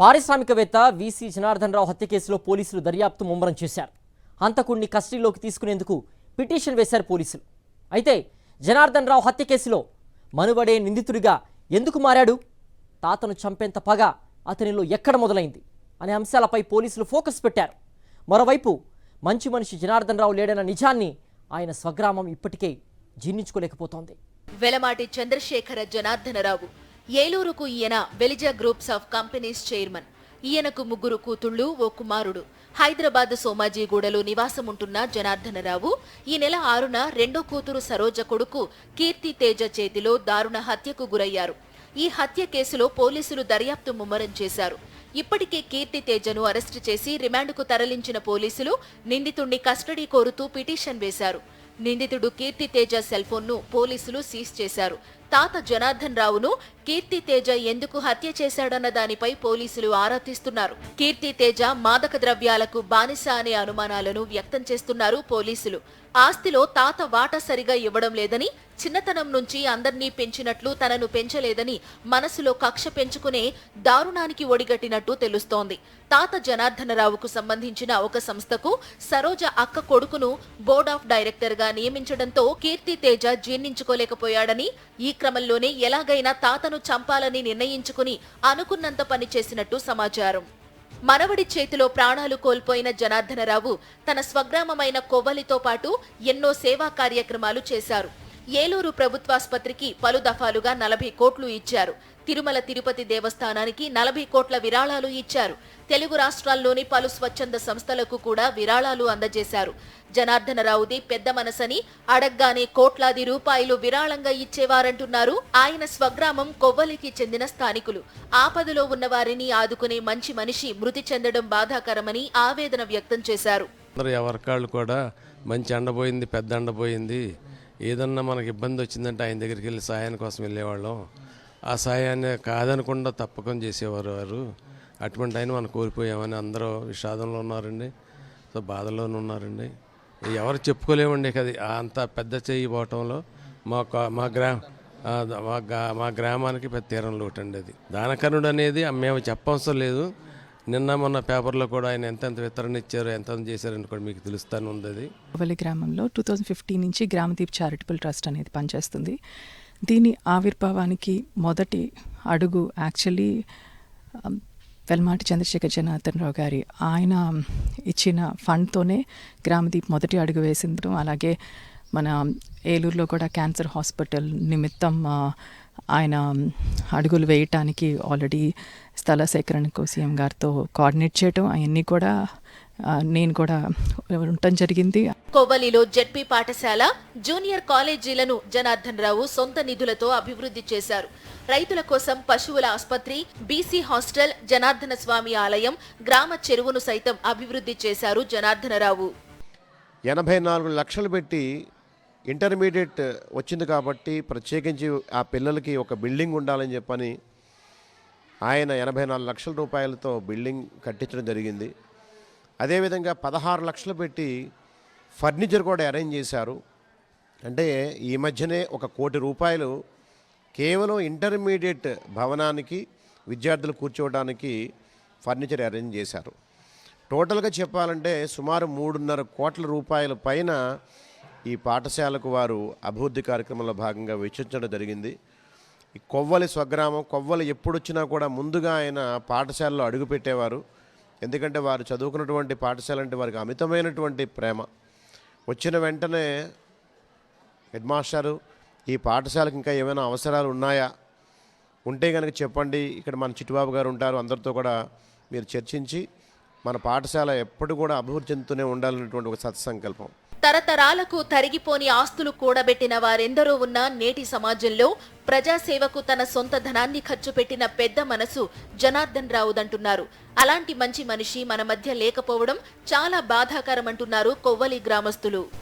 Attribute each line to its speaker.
Speaker 1: పారిశ్రామికవేత్త వీసీ జనార్దన్ రావు హత్య కేసులో పోలీసులు దర్యాప్తు ముమ్మరం చేశారు. హంతకుడిని కస్టడీలోకి తీసుకునేందుకు పిటిషన్ వేశారు పోలీసులు. అయితే జనార్దన్ రావు హత్య కేసులో మనువడే నిందితుడిగా ఎందుకు మారాడు, తాతను చంపేంత పగ అతనిలో ఎక్కడ మొదలైంది అనే అంశాలపై పోలీసులు ఫోకస్ పెట్టారు. మరోవైపు మంచి మనిషి జనార్దన్ రావు లేడన్న నిజాన్ని ఆయన స్వగ్రామం ఇప్పటికే జీర్ణించుకోలేకపోతోంది.
Speaker 2: వెలమాటి చంద్రశేఖర జనార్దనరావు ఏలూరుకు ఈయన వెలిజా గ్రూప్స్ ఆఫ్ కంపెనీస్ చైర్మన్. ఈయనకు ముగ్గురు కూతుళ్లు, ఓ కుమారుడు. హైదరాబాద్ సోమాజిగూడలో నివాసముంటున్న జనార్దనరావు ఈ నెల 6న రెండో కూతురు సరోజ కొడుకు కీర్తి తేజ చేతిలో దారుణ హత్యకు గురయ్యారు. ఈ హత్య కేసులో పోలీసులు దర్యాప్తు ముమ్మరం చేశారు. ఇప్పటికే కీర్తి తేజను అరెస్టు చేసి రిమాండ్కు తరలించిన పోలీసులు నిందితుడిని కస్టడీ కోరుతూ పిటిషన్ వేశారు. నిందితుడు కీర్తి తేజ సెల్ ఫోన్ను పోలీసులు సీజ్ చేశారు. తాత జనార్దన్ రావును కీర్తి తేజ ఎందుకు హత్య చేశాడన్న దానిపై పోలీసులు ఆరా తీస్తున్నారు. కీర్తి తేజ మాదక ద్రవ్యాలకు బానిస అనే అనుమానాలను వ్యక్తం చేస్తున్నారు పోలీసులు. ఆస్తిలో తాత వాటా సరిగా ఇవ్వడం లేదని, చిన్నతనం నుంచి అందర్నీ పెంచినట్లు తనను పెంచలేదని మనసులో కక్ష పెంచుకునే దారుణానికి ఒడిగట్టినట్టు తెలుస్తోంది. తాత జనార్దనరావుకు సంబంధించిన ఒక సంస్థకు సరోజ అక్క కొడుకును బోర్డ్ ఆఫ్ డైరెక్టర్ గా నియమించడంతో కీర్తి తేజ జీర్ణించుకోలేకపోయాడని, ఈ క్రమంలోనే ఎలాగైనా తాతను చంపాలని నిర్ణయించుకుని అనుకున్నంత పని చేసినట్టు సమాచారం. మనవడి చేతిలో ప్రాణాలు కోల్పోయిన జనార్దనరావు తన స్వగ్రామమైన కొవ్వలితో పాటు ఎన్నో సేవా కార్యక్రమాలు చేశారు. ఏలూరు ప్రభుత్వాసుపత్రికి పలు దఫాలుగా 40 కోట్లు ఇచ్చారు. తిరుమల తిరుపతి దేవస్థానానికి 40 కోట్ల విరాళాలు ఇచ్చారు. తెలుగు రాష్ట్రాల్లోని పలు స్వచ్ఛంద సంస్థలకు కూడా విరాళాలు అందజేశారు. జనార్దనరావుది పెద్ద మనసని, అడగ్గానే కోట్లాది రూపాయలు విరాళంగా ఇచ్చేవారంటున్నారు ఆయన స్వగ్రామం కొవ్వలికి చెందిన స్థానికులు. ఆపదలో ఉన్న వారిని ఆదుకునే మంచి మనిషి మృతి చెందడం బాధాకరమని ఆవేదన వ్యక్తం చేశారు.
Speaker 3: ఎవరికాళ్ళు కూడా మంచి అండపోయింది, పెద్ద అండపోయింది. ఏదన్నా మనకి ఇబ్బంది వచ్చిందంటే ఆయన దగ్గరికి వెళ్ళి సహాయం కోసం వెళ్ళేవాళ్ళం. ఆ సహాయాన్ని కాదనకుండా తప్పకుండా చేసేవారు వారు. అటువంటి ఆయన మనం కోల్పోయామని అందరూ విషాదంలో ఉన్నారండి, బాధలోనూ ఉన్నారండి. ఎవరు చెప్పుకోలేమండి. అది అంత పెద్ద చెయ్యి పోవటంలో మా గ్రామానికి పెద్ద తీరం లోటండి. అది దానకర్ణుడు అనేది మేము చెప్పవసరం లేదు. నిన్న మొన్న పేపర్లో కూడా ఆయన ఎంతెంత వితరణ ఇచ్చారు, ఎంత చేశారని కూడా మీకు తెలుస్తాను ఉంది. అది
Speaker 4: కొవ్వలి గ్రామంలో 2015 నుంచి గ్రామదీప్ చారిటబుల్ ట్రస్ట్ అనేది పనిచేస్తుంది. దీని ఆవిర్భావానికి మొదటి అడుగు యాక్చువల్లీ వెల్మాటి చంద్రశేఖర్ జనార్దన్ రావు గారి ఆయన ఇచ్చిన ఫండ్తోనే గ్రామదీప్ మొదటి అడుగు వేసింది. అలాగే మన ఏలూరులో కూడా క్యాన్సర్ హాస్పిటల్ నిమిత్తం ఆయన అడుగులు వేయటానికి ఆల్రెడీ స్థల సేకరణకు సీఎం గారితో కోఆర్డినేట్ చేయటం అవన్నీ కూడా నేను కూడా ఉండటం జరిగింది.
Speaker 2: కొవ్వలిలో జెడ్పీ పాఠశాల, జూనియర్ కాలేజీలను జనార్దన్ రావు సొంత నిధులతో అభివృద్ధి చేశారు. రైతుల కోసం పశువుల ఆసుపత్రి, బీసీ హాస్టల్, జనార్దన స్వామి ఆలయం, గ్రామ చెరువును సైతం అభివృద్ధి చేశారు జనార్దనరావు.
Speaker 5: 84 లక్షలు పెట్టి ఇంటర్మీడియట్ వచ్చింది కాబట్టి ప్రత్యేకించి ఆ పిల్లలకి ఒక బిల్డింగ్ ఉండాలని చెప్పని ఆయన 84 లక్షల రూపాయలతో బిల్డింగ్ కట్టించడం జరిగింది. అదేవిధంగా 16 లక్షలు పెట్టి ఫర్నిచర్ కూడా అరేంజ్ చేశారు. అంటే ఈ మధ్యనే 1 కోటి రూపాయలు కేవలం ఇంటర్మీడియట్ భవనానికి విద్యార్థులు కూర్చోవడానికి ఫర్నిచర్ అరేంజ్ చేశారు. టోటల్గా చెప్పాలంటే సుమారు 3.5 కోట్ల రూపాయల పైన ఈ పాఠశాలకు వారు అభివృద్ధి కార్యక్రమంలో భాగంగా వెచ్చించడం జరిగింది. ఈ కొవ్వలి స్వగ్రామం, కొవ్వలి ఎప్పుడొచ్చినా కూడా ముందుగా ఆయన పాఠశాలలో అడుగుపెట్టేవారు. ఎందుకంటే వారు చదువుకున్నటువంటి పాఠశాల అంటే వారికి అమితమైనటువంటి ప్రేమ. వచ్చిన వెంటనే హెడ్ మాస్టారు, ఈ పాఠశాలకు ఇంకా ఏమైనా అవసరాలు ఉన్నాయా, ఉంటే కనుక చెప్పండి, ఇక్కడ మన చిట్టుబాబు గారు ఉంటారు, అందరితో కూడా మీరు చర్చించి మన పాఠశాల ఎప్పుడు కూడా అభివృద్ధి చెందుతూనే ఉండాలనేటువంటి ఒక సత్సంకల్పం.
Speaker 2: తరతరాలకు తరిగిపోని ఆస్తులు కూడబెట్టిన వారెందరో ఉన్న నేటి సమాజంలో ప్రజాసేవకు తన సొంత ధనాన్ని ఖర్చు పెట్టిన పెద్ద మనసు జనార్దన్ రావుదంటున్నారు. అలాంటి మంచి మనిషి మన మధ్య లేకపోవడం చాలా బాధాకరమంటున్నారు కొవ్వలి గ్రామస్తులు.